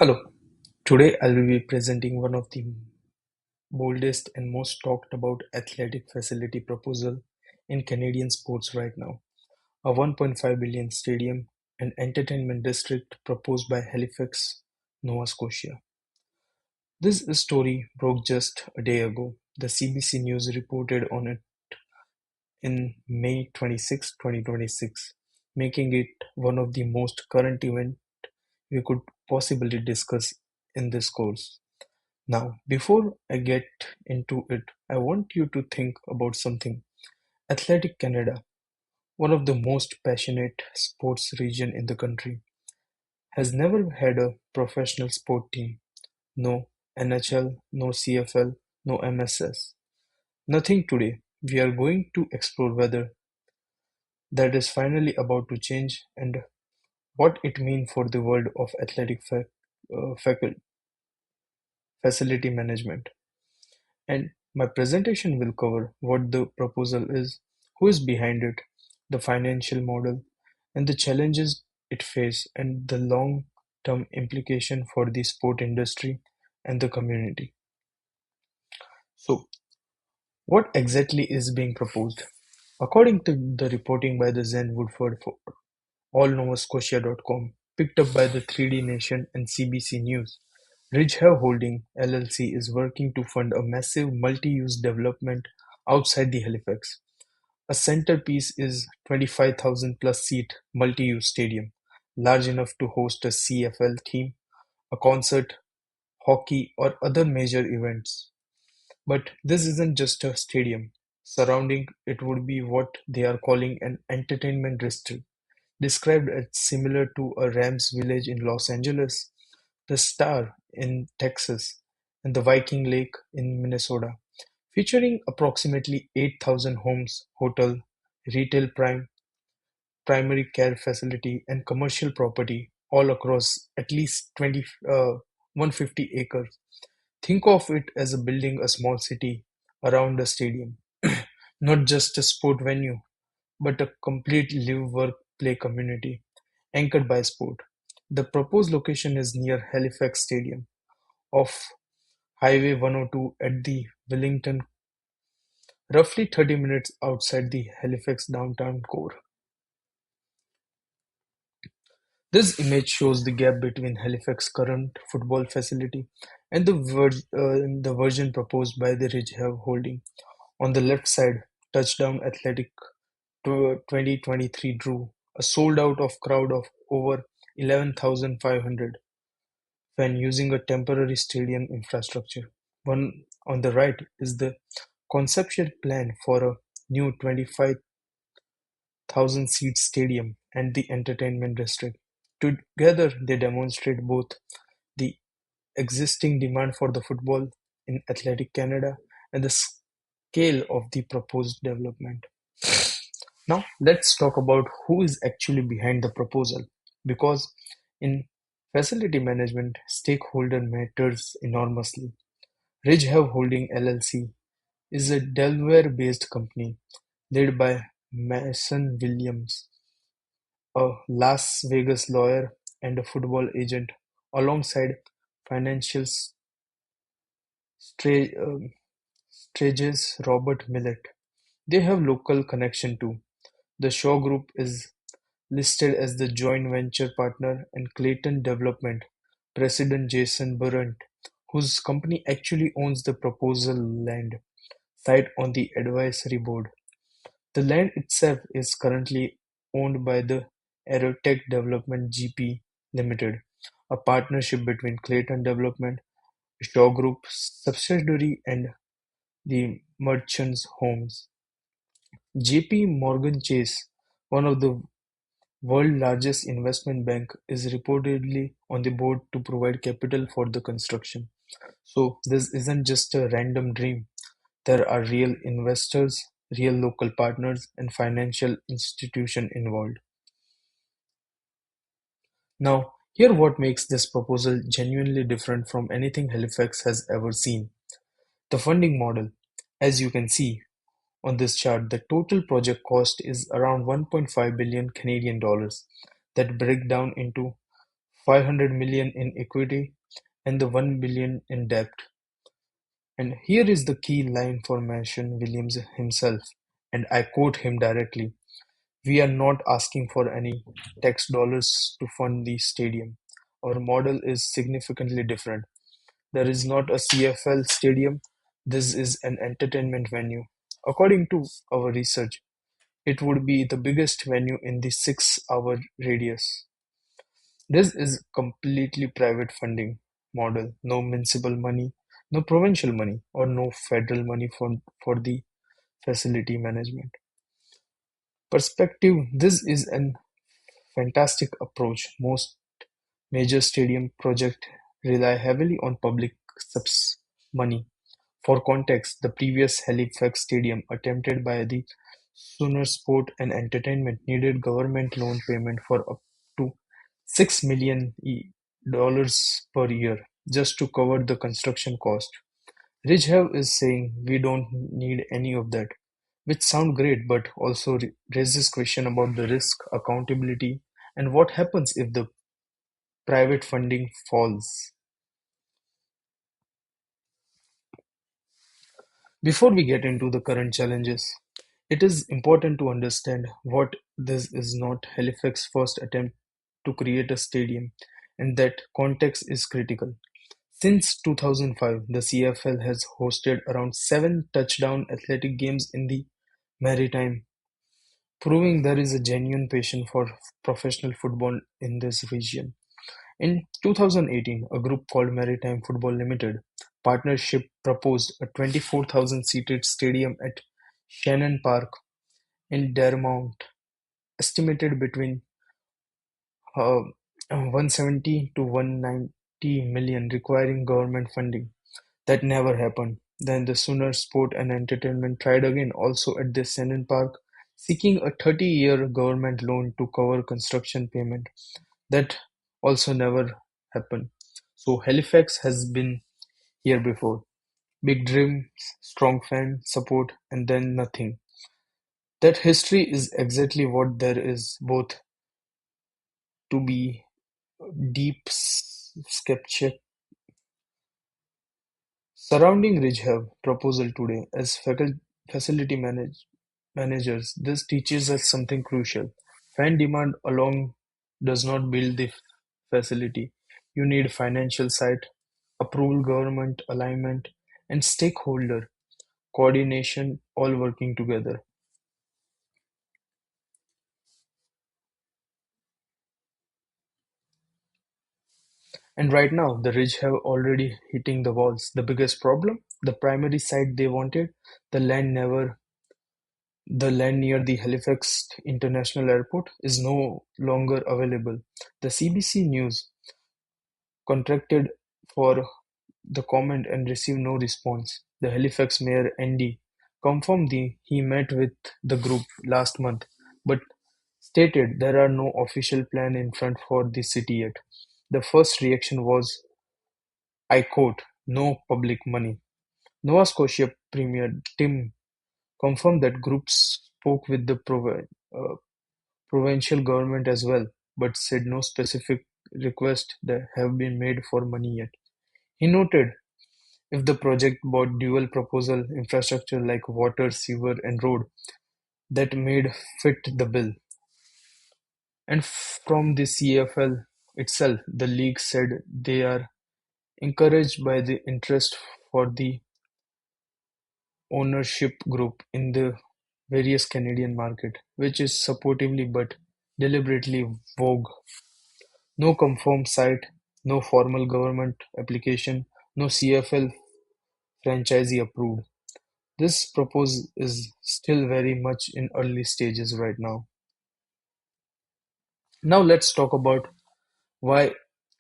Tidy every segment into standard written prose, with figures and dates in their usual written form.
Hello. Today I'll be presenting one of the boldest and most talked about athletic facility proposal in Canadian sports right now. A 1.5 billion stadium and entertainment district proposed by Halifax, Nova Scotia. This story broke just a day ago. The CBC News reported on it in May 26, 2026, making it one of the most current events we could possibly discuss in this course. Now, before I get into it, I want you to think about something. Athletic Canada, one of the most passionate sports region in the country, has never had a professional sport team. No NHL, no CFL, no MSS. Nothing today. We are going to explore whether that is finally about to change and what it means for the world of athletic facility management. And my presentation will cover what the proposal is, who is behind it, the financial model, and the challenges it faces, and the long-term implication for the sport industry and the community. So, what exactly is being proposed? According to the reporting by the Zen Woodford for allnovascotia.com, picked up by the 3D Nation and CBC News, Ridgehaven Holding LLC is working to fund a massive multi-use development outside the Halifax. A centerpiece is 25,000 plus seat multi-use stadium, large enough to host a CFL team, a concert, hockey, or other major events. But this isn't just a stadium. Surrounding it would be what they are calling an entertainment district, described as similar to a Rams Village in Los Angeles, the Star in Texas, and the Viking Lake in Minnesota, featuring approximately 8,000 homes, hotel, retail primary care facility, and commercial property all across at least 150 acres. Think of it as a building a small city around a stadium, not just a sport venue, but a complete live-work-play community anchored by sport. The proposed location is near Halifax Stadium, off Highway 102 at the Wellington, roughly 30 minutes outside the Halifax downtown core. This image shows the gap between Halifax's current football facility and the version proposed by the Ridgehaven Holding. On the left side, Touchdown Athletic 2023 drew a sold-out of crowd of over 11,500 when using a temporary stadium infrastructure. One on the right is the conceptual plan for a new 25,000-seat stadium and the entertainment district. Together, they demonstrate both the existing demand for the football in Athletic Canada and the scale of the proposed development. Now, let's talk about who is actually behind the proposal. Because in facility management, stakeholder matters enormously. Ridgehaven Holding LLC is a Delaware-based company led by Mason Williams, a Las Vegas lawyer and a football agent, alongside financial stra- um, strategist Robert Millett. They have local connection too. The Shaw Group is listed as the joint venture partner, and Clayton Development president Jason Burrant, whose company actually owns the proposal land site on the advisory board. The land itself is currently owned by the Aerotech Development GP Limited, a partnership between Clayton Development, Shaw Group subsidiary, and the Merchants Homes. JP Morgan Chase, one of the world's largest investment bank, is reportedly on the board to provide capital for the construction. So this isn't just a random dream. There are real investors, real local partners, and financial institution involved. Now, here what makes this proposal genuinely different from anything Halifax has ever seen. The funding model. As you can see on this chart, the total project cost is around 1.5 billion Canadian dollars that break down into 500 million in equity, and the 1 billion in debt. And here is the key line for Mason Williams himself, and I quote him directly: "We are not asking for any tax dollars to fund the stadium. Our model is significantly different. There is not a CFL stadium, this is an entertainment venue. According to our research, it would be the biggest venue in the 6-hour radius. This is completely private funding model, no municipal money, no provincial money, or no federal money for the facility management. Perspective: this is an fantastic approach. Most major stadium projects rely heavily on public subs money. For context, the previous Halifax Stadium, attempted by the Sooner Sport and Entertainment, needed government loan payment for up to $6 million per year just to cover the construction cost. Ridgehav is saying we don't need any of that, which sound great but also raises question about the risk, accountability, and what happens if the private funding falls. Before we get into the current challenges, it is important to understand what this is not Halifax's first attempt to create a stadium, and that context is critical. Since 2005, the CFL has hosted around 7 touchdown athletic games in the Maritime, proving there is a genuine passion for professional football in this region. In 2018, a group called Maritime Football Limited partnership proposed a 24,000-seated stadium at Shannon Park in Dartmouth, estimated between uh, 170 to 190 million, requiring government funding. That never happened. Then the Sooner Sport and Entertainment tried again, also at the Shannon Park, seeking a 30-year government loan to cover construction payment. That also never happened. So Halifax has been here before. Big dreams, strong fan support, and then nothing. That history is exactly what there is, both to be deep skeptic surrounding Ridgehav proposal today. As facility managers, this teaches us something crucial. Fan demand alone does not build the facility. You need financial side, approval, government alignment, and stakeholder coordination all working together. And right now, the Ridge have already hitting the walls. The biggest problem, the primary site they wanted, the land never the land near the Halifax International Airport is no longer available. The CBC News contracted for the comment and received no response. The Halifax Mayor Andy confirmed he met with the group last month, but stated there are no official plan in front for the city yet. The first reaction was, I quote, "no public money." Nova Scotia Premier Tim confirmed that groups spoke with the provincial government as well, but said no specific requests that have been made for money yet. He noted if the project bought dual proposal infrastructure like water, sewer, and road that made fit the bill. And from the CFL itself, the league said they are encouraged by the interest for the ownership group in the various Canadian market, which is supportively but deliberately vague. No confirmed site, no formal government application, no CFL franchisee approved. This proposal is still very much in early stages right now. Now let's talk about why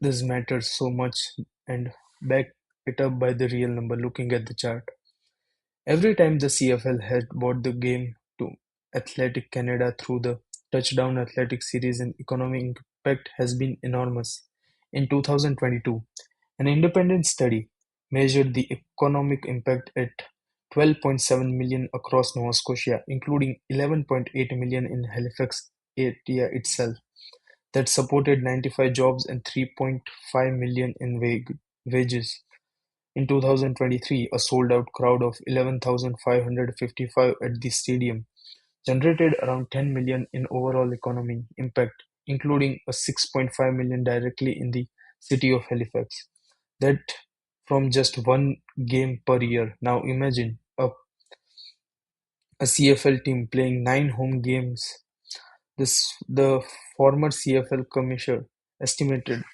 this matters so much and back it up by the real number looking at the chart. Every time the CFL has brought the game to Athletic Canada through the Touchdown Athletic Series, and economic impact has been enormous. In 2022, an independent study measured the economic impact at 12.7 million across Nova Scotia, including 11.8 million in Halifax area itself. that supported 95 jobs and 3.5 million in wages. In 2023, a sold-out crowd of 11,555 at the stadium generated around 10 million in overall economy impact, including a 6.5 million directly in the city of Halifax. That from just one game per year. Now imagine a CFL team playing 9 home games. The former CFL commissioner estimated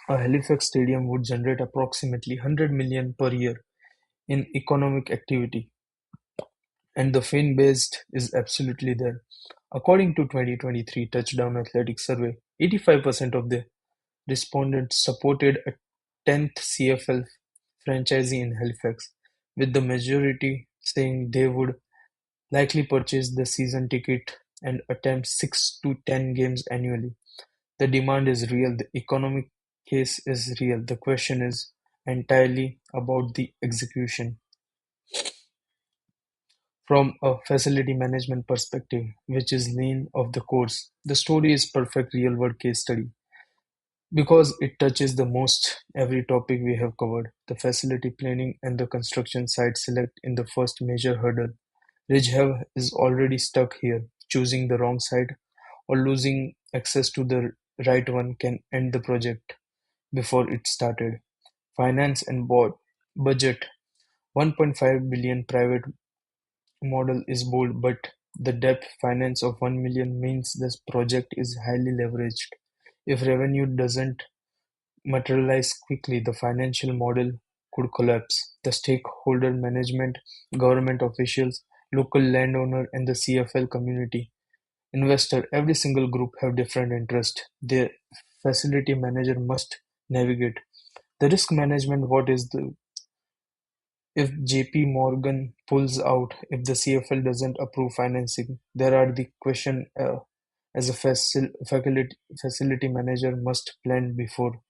a Halifax stadium would generate approximately 100 million per year in economic activity, and the fan base is absolutely there. According to 2023 Touchdown Athletics survey, 85% of the respondents supported a 10th CFL franchisee in Halifax, with the majority saying they would likely purchase the season ticket and attend 6 to 10 games annually. The demand is real, the economic case is real. The question is entirely about the execution. From a facility management perspective, which is lean of the course, the story is perfect real-world case study because it touches the most every topic we have covered. The facility planning and the construction site select in the first major hurdle. Ridgehav is already stuck here. Choosing the wrong site or losing access to the right one can end the project before it started. Finance and board budget 1.5 billion private model is bold, but the debt finance of 1 million means this project is highly leveraged. If revenue doesn't materialize quickly, the financial model could collapse. The stakeholder management, government officials, local landowner, and the CFL community investor, every single group have different interest. The facility manager must navigate. The risk management, what is the if JP Morgan pulls out, if the CFL doesn't approve financing, there are the question as a facility manager must plan before.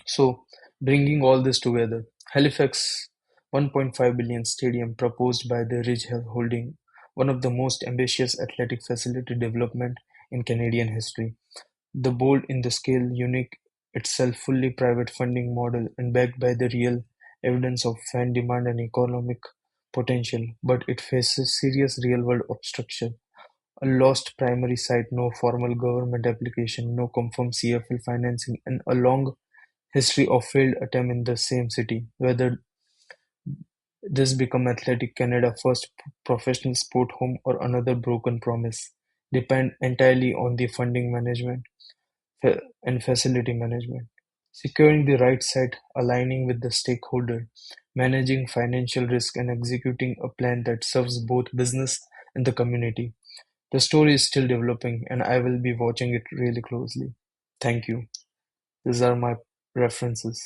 So, bringing all this together, Halifax 1.5 billion stadium proposed by the Ridge Holding, one of the most ambitious athletic facility development in Canadian history. The bold in the scale, unique itself fully private funding model and backed by the real evidence of fan demand and economic potential, but it faces serious real-world obstruction. A lost primary site, no formal government application, no confirmed CFL financing, and a long history of failed attempt in the same city. Whether this become Athletic Canada first professional sport home or another broken promise depend entirely on the funding management and facility management. Securing the right site, aligning with the stakeholder, managing financial risk, and executing a plan that serves both business and the community. The story is still developing, and I will be watching it really closely. Thank you. These are my references.